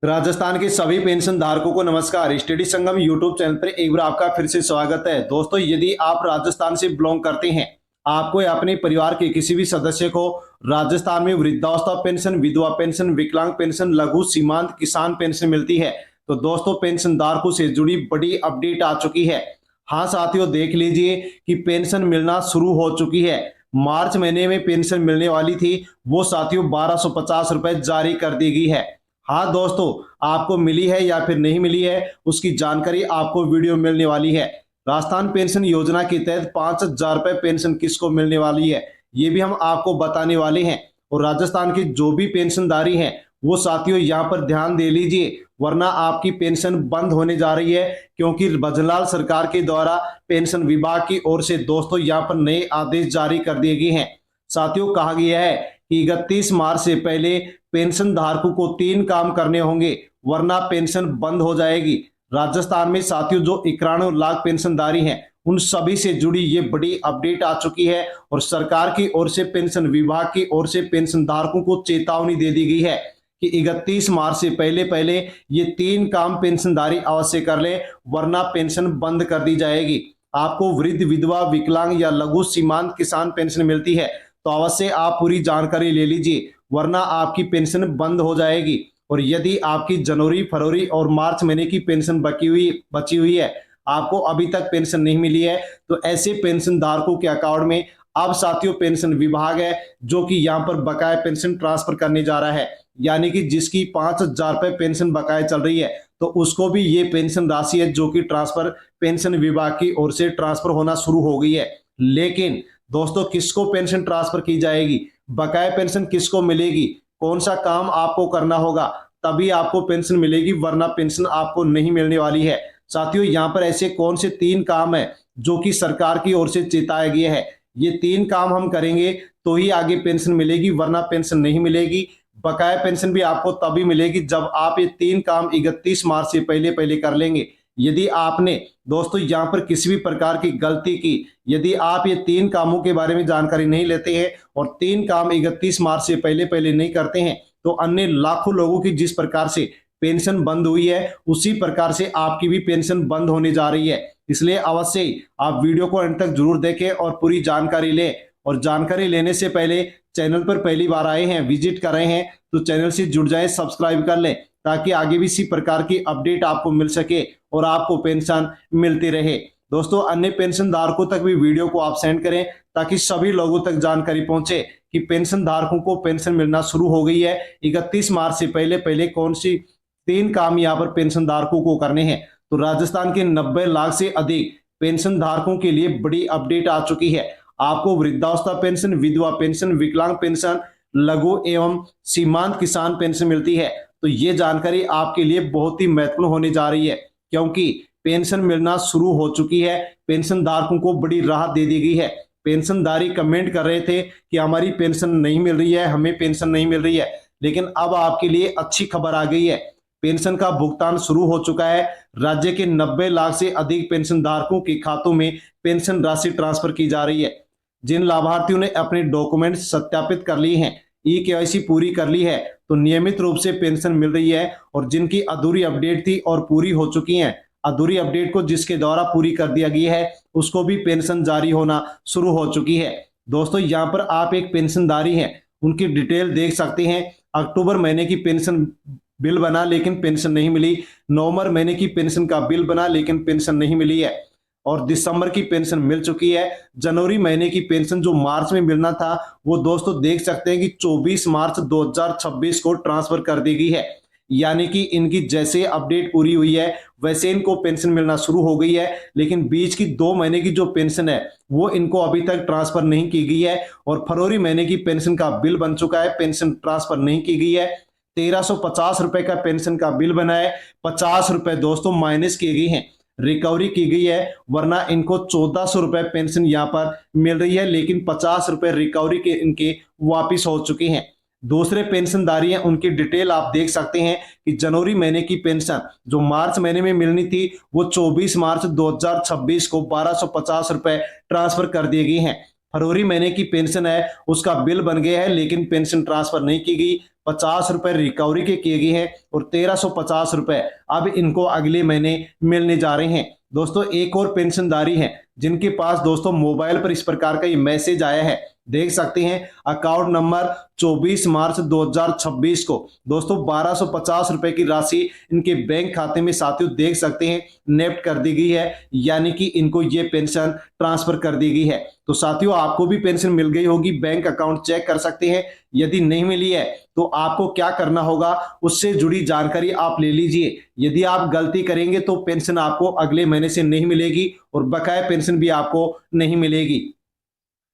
राजस्थान के सभी पेंशन धारकों को नमस्कार। स्टडी संगम यूट्यूब चैनल पर एक बार आपका फिर से स्वागत है। दोस्तों, यदि आप राजस्थान से बिलोंग करते हैं, आपको या अपने परिवार के किसी भी सदस्य को राजस्थान में वृद्धावस्था पेंशन, विधवा पेंशन, विकलांग पेंशन, लघु सीमांत किसान पेंशन मिलती है, तो दोस्तों पेंशन धारकों से जुड़ी बड़ी अपडेट आ चुकी है। हाँ साथियों, देख लीजिए कि पेंशन मिलना शुरू हो चुकी है। मार्च महीने में पेंशन मिलने वाली थी, वो साथियों 1250 रुपए जारी कर दी गई है। हाँ दोस्तों, आपको मिली है या फिर नहीं मिली है, उसकी जानकारी आपको वीडियो में मिलने वाली है। राजस्थान पेंशन योजना के तहत 5,000 रुपए पेंशन किसको मिलने वाली है, ये भी हम आपको बताने वाले हैं। और राजस्थान के जो भी पेंशनधारी हैं, वो साथियों यहाँ पर ध्यान दे लीजिए, वरना आपकी पेंशन बंद होने जा रही है। क्योंकि भजनलाल सरकार के द्वारा पेंशन विभाग की ओर से दोस्तों यहाँ पर नए आदेश जारी कर दिए गए हैं। साथियों, कहा गया है कि 31 मार्च से पहले पेंशन धारकों को 3 काम करने होंगे, वरना पेंशन बंद हो जाएगी। राजस्थान में साथियों जो 91 लाख पेंशनधारी हैं, उन सभी से जुड़ी ये बड़ी अपडेट आ चुकी है। और सरकार की ओर से, पेंशन विभाग की ओर से पेंशन धारकों को चेतावनी दे दी गई है कि 31 मार्च से पहले पहले ये 3 काम पेंशनधारी अवश्य कर ले, वरना पेंशन बंद कर दी जाएगी। आपको वृद्ध, विधवा, विकलांग या लघु सीमांत किसान पेंशन मिलती है, तो अवश्य आप पूरी जानकारी ले लीजिए, वरना आपकी पेंशन बंद हो जाएगी। और यदि आपकी जनवरी, फरवरी और मार्च महीने की पेंशन बची हुई है, आपको अभी तक पेंशन नहीं मिली है, तो ऐसे पेंशन धारकों के अकाउंट में अब साथियों पेंशन विभाग है जो कि यहाँ पर बकाया पेंशन ट्रांसफर करने जा रहा है। यानी कि जिसकी 5,000 रुपए पेंशन बकाया चल रही है, तो उसको भी ये पेंशन राशि है जो कि ट्रांसफर पेंशन विभाग की ओर से ट्रांसफर होना शुरू हो गई है। लेकिन दोस्तों, किसको पेंशन ट्रांसफर की जाएगी, बकाया पेंशन किसको मिलेगी, कौन सा काम आपको करना होगा, तभी आपको पेंशन मिलेगी, वरना पेंशन आपको नहीं मिलने वाली है। साथियों, यहाँ पर ऐसे कौन से 3 काम है जो कि सरकार की ओर से चेताया गया है, ये 3 काम हम करेंगे तो ही आगे पेंशन मिलेगी, वरना पेंशन नहीं मिलेगी। बकाया पेंशन भी आपको तभी मिलेगी जब आप ये 3 काम 31 मार्च से पहले पहले कर लेंगे। यदि आपने दोस्तों यहाँ पर किसी भी प्रकार की गलती की, यदि आप ये 3 कामों के बारे में जानकारी नहीं लेते हैं और 3 काम 31 मार्च से पहले पहले नहीं करते हैं, तो अन्य लाखों लोगों की जिस प्रकार से पेंशन बंद हुई है, उसी प्रकार से आपकी भी पेंशन बंद होने जा रही है। इसलिए अवश्य ही आप वीडियो को अंत तक जरूर देखें और पूरी जानकारी लें। और जानकारी लेने से पहले चैनल पर पहली बार आए हैं, विजिट कर रहे हैं, तो चैनल से जुड़ जाएं, सब्सक्राइब कर लें, ताकि आगे भी इसी प्रकार की अपडेट आपको मिल सके और आपको पेंशन मिलती रहे। दोस्तों, अन्य पेंशन धारकों तक भी वीडियो को आप सेंड करें, ताकि सभी लोगों तक जानकारी पहुंचे कि पेंशन धारकों को पेंशन मिलना शुरू हो गई है। 31 मार्च से पहले पहले कौन सी 3 काम यहाँ पर पेंशन धारकों को करने हैं। तो राजस्थान के 90 लाख से अधिक पेंशन धारकों के लिए बड़ी अपडेट आ चुकी है। आपको वृद्धावस्था पेंशन, विधवा पेंशन, विकलांग पेंशन, लघु एवं सीमांत किसान पेंशन मिलती है। तो ये जानकारी आपके लिए बहुत ही महत्वपूर्ण होने जा रही है, क्योंकि पेंशन मिलना शुरू हो चुकी है। पेंशन धारकों को बड़ी राहत दे दी गई है। पेंशनधारी कमेंट कर रहे थे कि हमारी पेंशन नहीं मिल रही है, हमें पेंशन नहीं मिल रही है, लेकिन अब आपके लिए अच्छी खबर आ गई है। पेंशन का भुगतान शुरू हो चुका है। राज्य के 90 लाख से अधिक पेंशन धारकों के खातों में पेंशन राशि ट्रांसफर की जा रही है। जिन लाभार्थियों ने अपने डॉक्यूमेंट सत्यापित कर लिए हैं, ई-केवाईसी पूरी कर ली है, तो नियमित रूप से पेंशन मिल रही है। और जिनकी अधूरी अपडेट थी और पूरी हो चुकी हैं, अधूरी अपडेट को जिसके द्वारा पूरी कर दिया गया है, उसको भी पेंशन जारी होना शुरू हो चुकी है। दोस्तों, यहाँ पर आप एक पेंशनधारी हैं, उनकी डिटेल देख सकते हैं। अक्टूबर महीने की पेंशन बिल बना लेकिन पेंशन नहीं मिली, नवंबर महीने की पेंशन का बिल बना लेकिन पेंशन नहीं मिली है, और दिसंबर की पेंशन मिल चुकी है। जनवरी महीने की पेंशन जो मार्च में मिलना था, वो दोस्तों देख सकते हैं कि 24 मार्च 2026 को ट्रांसफर कर दी गई है। यानी कि इनकी जैसे अपडेट पूरी हुई है, वैसे इनको पेंशन मिलना शुरू हो गई है। लेकिन बीच की 2 महीने की जो पेंशन है, वो इनको अभी तक ट्रांसफर नहीं की गई है। और फरवरी महीने की पेंशन का बिल बन चुका है, पेंशन ट्रांसफर नहीं की गई है। 1350 रुपए का पेंशन का बिल बना है, 50 रुपए दोस्तों माइनस किए गए हैं, रिकवरी की गई है, वरना इनको 1400 रुपए पेंशन यहाँ पर मिल रही है, लेकिन 50 रुपए रिकवरी के इनके वापिस हो चुके हैं। दूसरे पेंशनधारी हैं, उनकी डिटेल आप देख सकते हैं कि जनवरी महीने की पेंशन जो मार्च महीने में मिलनी थी, वो 24 मार्च 2026 को 1250 रुपए ट्रांसफर कर दिए गए हैं। फरवरी महीने की पेंशन है उसका बिल बन गया है लेकिन पेंशन ट्रांसफर नहीं की गई, 50 रुपए रिकवरी के किए गए हैं और 1350 रुपए अब इनको अगले महीने मिलने जा रहे हैं। दोस्तों एक और पेंशनधारी हैं जिनके पास दोस्तों मोबाइल पर इस प्रकार का ये मैसेज आया है, देख सकते हैं अकाउंट नंबर 24 मार्च 2026 को दोस्तों 1250 रुपए की राशि इनके बैंक खाते में साथियों देख सकते हैं नेफ्ट कर दी गई है, यानी कि इनको ये पेंशन ट्रांसफर कर दी गई है। तो साथियों आपको भी पेंशन मिल गई होगी, बैंक अकाउंट चेक कर सकते हैं। यदि नहीं मिली है तो आपको क्या करना होगा उससे जुड़ी जानकारी आप ले लीजिए। यदि आप गलती करेंगे तो पेंशन आपको अगले महीने से नहीं मिलेगी और बकाया पेंशन भी आपको नहीं मिलेगी।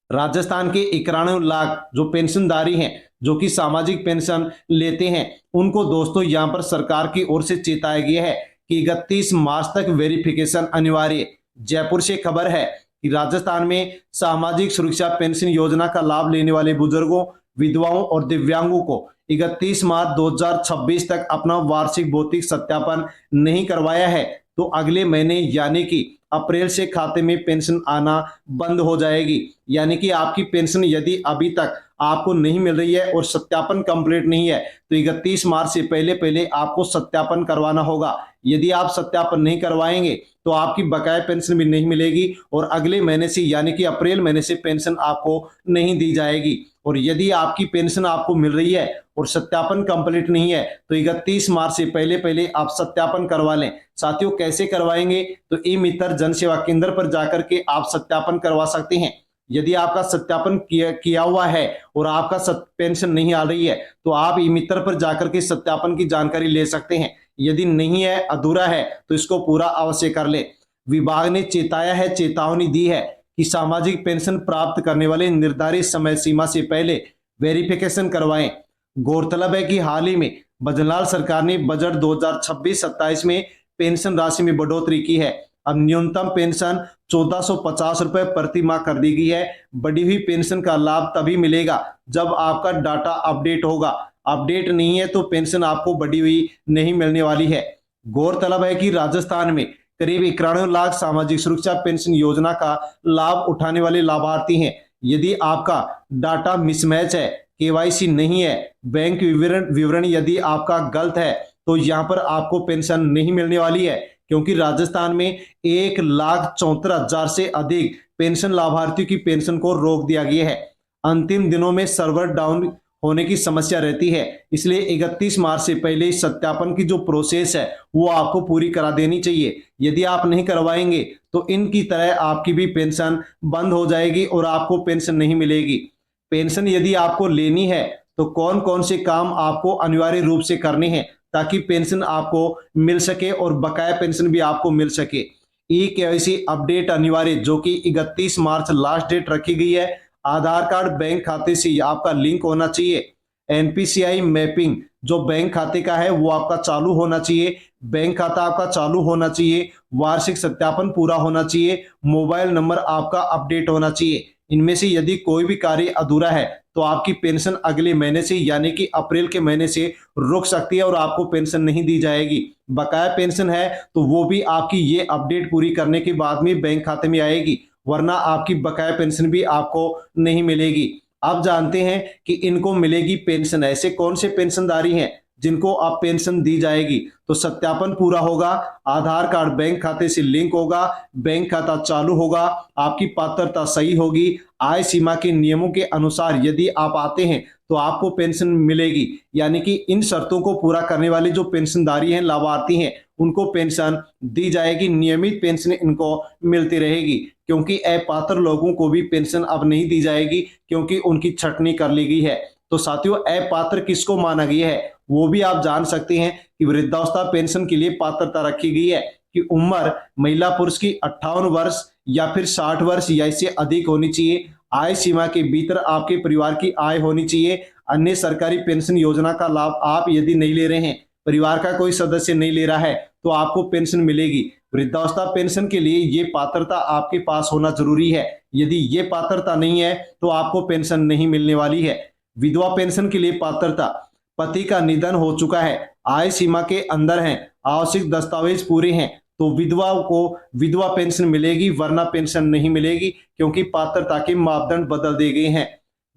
राजस्थान के 91 लाख जो पेंशनधारी हैं जो कि सामाजिक पेंशन लेते हैं उनको दोस्तों यहां पर सरकार की ओर से चेताया गया है कि 31 मार्च तक वेरिफिकेशन अनिवार्य। जयपुर से खबर है कि राजस्थान में सामाजिक सुरक्षा पेंशन योजना का लाभ लेने वाले बुजुर्गों, विधवाओं और दिव्यांगों को 31 मार्च 2026 तक अपना वार्षिक भौतिक सत्यापन नहीं करवाया है तो अगले महीने यानी कि अप्रैल से खाते में पेंशन आना बंद हो जाएगी। यानी कि आपकी पेंशन यदि अभी तक आपको नहीं मिल रही है और सत्यापन कंप्लीट नहीं है तो 31 मार्च से पहले पहले आपको सत्यापन करवाना होगा। यदि आप सत्यापन नहीं करवाएंगे तो आपकी बकाया पेंशन भी नहीं मिलेगी और अगले महीने से यानी कि अप्रैल महीने से पेंशन आपको नहीं दी जाएगी। और यदि आपकी पेंशन आपको मिल रही है और सत्यापन कंप्लीट नहीं है तो 31 मार्च से पहले पहले आप सत्यापन करवा लें। साथियों कैसे करवाएंगे तो ई मित्र जन सेवा केंद्र पर जाकर के आप सत्यापन करवा सकते हैं। यदि आपका सत्यापन किया हुआ है और आपका पेंशन नहीं आ रही है तो आप ई मित्र पर जाकर के सत्यापन की जानकारी ले सकते हैं। यदि नहीं है, अधूरा है तो इसको पूरा अवश्य कर ले। विभाग ने चेताया है, चेतावनी दी है कि सामाजिक पेंशन प्राप्त करने वाले निर्धारित समय सीमा से पहले वेरिफिकेशन करवाएं। गौरतलब है कि हाल ही में भजनलाल सरकार ने बजट 2026-27 में पेंशन राशि में बढ़ोतरी की है। अब न्यूनतम पेंशन 1450 रुपए प्रति माह कर दी गई है। बढ़ी हुई पेंशन का लाभ तभी मिलेगा जब आपका डाटा अपडेट होगा, अपडेट नहीं है तो पेंशन आपको बढ़ी हुई नहीं मिलने वाली है। गौरतलब है कि राजस्थान में करीब 91 लाख सामाजिक सुरक्षा पेंशन योजना का लाभ उठाने वाले लाभार्थी हैं। यदि आपका डाटा मिसमैच है, केवाईसी नहीं है, बैंक विवरण यदि आपका गलत है तो यहाँ पर आपको पेंशन नहीं मिलने वाली है, क्योंकि राजस्थान में 1,74,000 से अधिक पेंशन लाभार्थियों की पेंशन को रोक दिया गया है। अंतिम दिनों में सर्वर डाउन होने की समस्या रहती है, इसलिए 31 मार्च से पहले सत्यापन की जो प्रोसेस है वो आपको पूरी करा देनी चाहिए। यदि आप नहीं करवाएंगे तो इनकी तरह आपकी भी पेंशन बंद हो जाएगी और आपको पेंशन नहीं मिलेगी। पेंशन यदि आपको लेनी है तो कौन कौन से काम आपको अनिवार्य रूप से करने हैं ताकि पेंशन आपको मिल सके और बकाया पेंशन भी आपको मिल सके। ई केवाईसी अपडेट अनिवार्य, जो कि 31 मार्च लास्ट डेट रखी गई है। आधार कार्ड बैंक खाते से आपका लिंक होना चाहिए। एनपीसीआई मैपिंग जो बैंक खाते का है वो आपका चालू होना चाहिए। बैंक खाता आपका चालू होना चाहिए। वार्षिक सत्यापन पूरा होना चाहिए। मोबाइल नंबर आपका अपडेट होना चाहिए। इनमें से यदि कोई भी कार्य अधूरा है तो आपकी पेंशन अगले महीने से यानी कि अप्रैल के महीने से रुक सकती है और आपको पेंशन नहीं दी जाएगी। बकाया पेंशन है तो वो भी आपकी ये अपडेट पूरी करने के बाद में बैंक खाते में आएगी, वरना आपकी बकाया पेंशन भी आपको नहीं मिलेगी। अब जानते हैं कि इनको मिलेगी पेंशन। ऐसे कौन से पेंशनधारी हैं जिनको अब पेंशन दी जाएगी? तो सत्यापन पूरा होगा, आधार कार्ड बैंक खाते से लिंक होगा, बैंक खाता चालू होगा, आपकी पात्रता सही होगी, आय सीमा के नियमों के अनुसार यदि आप आते हैं तो आपको पेंशन मिलेगी। यानी कि इन शर्तों को पूरा करने वाले जो पेंशनधारी हैं, लाभार्थी हैं, उनको पेंशन दी जाएगी। नियमित पेंशन इनको मिलती रहेगी, क्योंकि अपात्र लोगों को भी पेंशन अब नहीं दी जाएगी क्योंकि उनकी छटनी कर ली गई है। तो साथियों अपात्र किसको माना गया है वो भी आप जान सकते हैं कि वृद्धावस्था पेंशन के लिए पात्रता रखी गई है कि उम्र महिला पुरुष की 58 वर्ष या फिर 60 वर्ष या इससे अधिक होनी चाहिए। आय सीमा के भीतर आपके परिवार की आय होनी चाहिए। अन्य सरकारी पेंशन योजना का लाभ आप यदि नहीं ले रहे हैं, परिवार का कोई सदस्य नहीं ले रहा है तो आपको पेंशन मिलेगी। वृद्धावस्था पेंशन के लिए ये पात्रता आपके पास होना जरूरी है। यदि ये पात्रता नहीं है तो आपको पेंशन नहीं मिलने वाली है। विधवा पेंशन के लिए पात्रता, पति का निधन हो चुका है, आय सीमा के अंदर है, आवश्यक दस्तावेज पूरे हैं तो विधवाओं को विधवा पेंशन मिलेगी, वरना पेंशन नहीं मिलेगी, क्योंकि पात्रता के मापदंड बदल दिए गए हैं।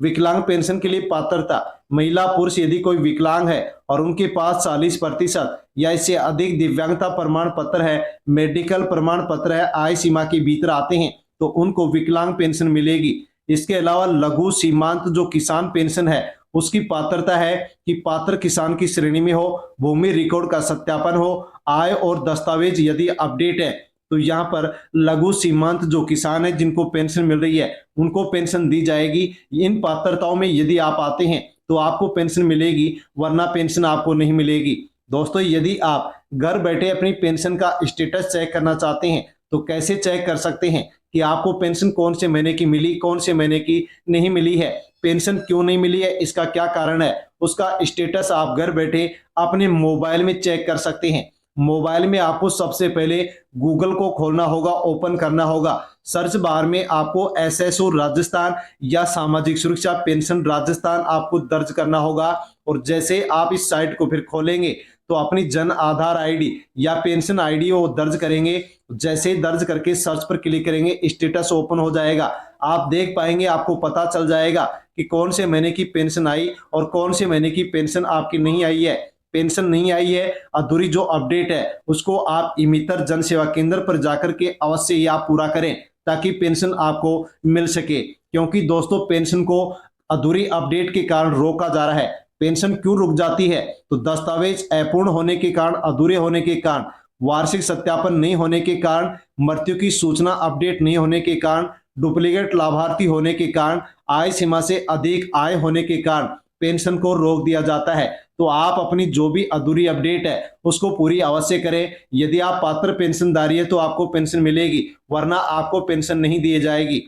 विकलांग पेंशन के लिए पात्रता, महिला पुरुष यदि कोई विकलांग है और उनके पास 40% या इससे अधिक दिव्यांगता प्रमाण पत्र है, मेडिकल प्रमाण पत्र है, आय सीमा के भीतर आते हैं, तो उनको विकलांग पेंशन मिलेगी। इसके अलावा लघु सीमांत जो किसान पेंशन है, उसकी पात्रता है कि पात्र किसान की श्रेणी में हो, भूमि रिकॉर्ड का सत्यापन हो, आय और दस्तावेज यदि अपडेट है, तो यहाँ पर लघु सीमांत जो किसान है जिनको पेंशन मिल रही है उनको पेंशन दी जाएगी। इन पात्रताओं में यदि आप आते हैं तो आपको पेंशन मिलेगी, वरना पेंशन आपको नहीं मिलेगी। दोस्तों, यदि आप घर बैठे अपनी पेंशन का स्टेटस चेक करना चाहते हैं तो कैसे चेक कर सकते हैं कि आपको पेंशन कौन से महीने की मिली, कौन से महीने की नहीं मिली है, पेंशन क्यों नहीं मिली है, इसका क्या कारण है, उसका स्टेटस आप घर बैठे अपने मोबाइल में चेक कर सकते हैं। मोबाइल में आपको सबसे पहले गूगल को खोलना होगा, ओपन करना होगा। सर्च बार में आपको एसएसओ राजस्थान या सामाजिक सुरक्षा पेंशन राजस्थान आपको दर्ज करना होगा, और जैसे आप इस साइट को फिर खोलेंगे तो अपनी जन आधार आईडी या पेंशन आईडी वो दर्ज करेंगे। जैसे दर्ज करके सर्च पर क्लिक करेंगे, स्टेटस ओपन हो जाएगा। आप देख पाएंगे, आपको पता चल जाएगा कि कौन से महीने की पेंशन आई और कौन से महीने की पेंशन आपकी नहीं आई है। पेंशन नहीं आई है, अधूरी जो अपडेट है उसको आप इमितर जन सेवा केंद्र पर जाकर के अवश्य ही आप पूरा करें, ताकि पेंशन आपको मिल सके। क्योंकि दोस्तों, पेंशन को अधूरी अपडेट के कारण रोका जा रहा है। पेंशन क्यों रुक जाती है? तो दस्तावेज अपूर्ण होने के कारण, अधूरे होने के कारण, वार्षिक सत्यापन नहीं होने के कारण, मृत्यु की सूचना अपडेट नहीं होने के कारण, डुप्लीकेट लाभार्थी होने के कारण, आय सीमा से अधिक आय होने के कारण पेंशन को रोक दिया जाता है। तो आप अपनी जो भी अधूरी अपडेट है उसको पूरी अवश्य करें। यदि आप पात्र पेंशनधारी है तो आपको पेंशन मिलेगी, वरना आपको पेंशन नहीं दी जाएगी।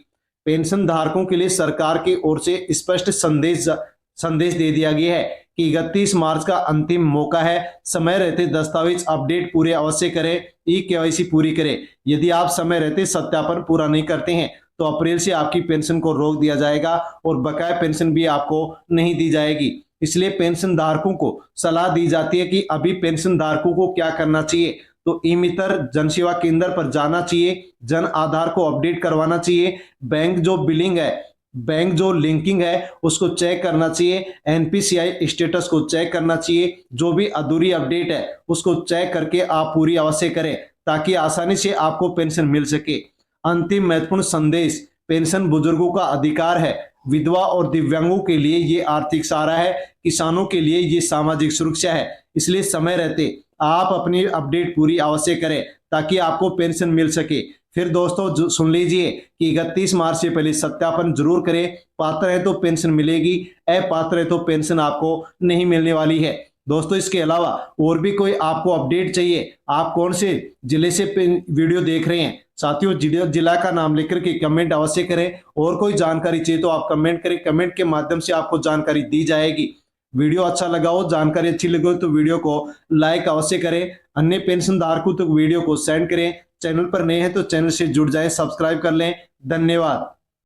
पेंशन धारकों के लिए सरकार की ओर से स्पष्ट संदेश दे दिया गया है कि 31 मार्च का अंतिम मौका है। समय रहते दस्तावेज अपडेट पूरे अवश्य करें, ई-केवाईसी पूरी करें। यदि आप समय रहते सत्यापन पूरा नहीं करते हैं तो अप्रैल से आपकी पेंशन को रोक दिया जाएगा और बकाया पेंशन भी आपको नहीं दी जाएगी। इसलिए पेंशन धारकों को सलाह दी जाती है कि अभी पेंशन धारकों को क्या करना चाहिए, तो ई मित्र जन सेवा केंद्र पर जाना चाहिए, जन आधार को अपडेट करवाना चाहिए, बैंक जो बिलिंग है, बैंक जो लिंकिंग है उसको चेक करना चाहिए, एनपीसीआई स्टेटस को चेक करना चाहिए, जो भी अधूरी अपडेट है उसको चेक करके आप पूरी अवश्य करें, ताकि आसानी से आपको पेंशन मिल सके। अंतिम महत्वपूर्ण संदेश, पेंशन बुजुर्गों का अधिकार है, विधवा और दिव्यांगों के लिए ये आर्थिक सहारा है, किसानों के लिए ये सामाजिक सुरक्षा है। इसलिए समय रहते आप अपनी अपडेट पूरी अवश्य करें ताकि आपको पेंशन मिल सके। फिर दोस्तों सुन लीजिए कि 31 मार्च से पहले सत्यापन जरूर करें। पात्र है तो पेंशन मिलेगी, अपात्र है तो पेंशन आपको नहीं मिलने वाली है। दोस्तों, इसके अलावा और भी कोई आपको अपडेट चाहिए, आप कौन से जिले से वीडियो देख रहे हैं, साथियों जिला का नाम लेकर के कमेंट अवश्य करें। और कोई जानकारी चाहिए तो आप कमेंट करें, कमेंट के माध्यम से आपको जानकारी दी जाएगी। वीडियो अच्छा लगा हो, जानकारी अच्छी लगी हो तो वीडियो को लाइक अवश्य करें। अन्य पेंशन धारकों तक वीडियो को सेंड करें। चैनल पर नए हैं तो चैनल से जुड़ जाएं, सब्सक्राइब कर लें। धन्यवाद।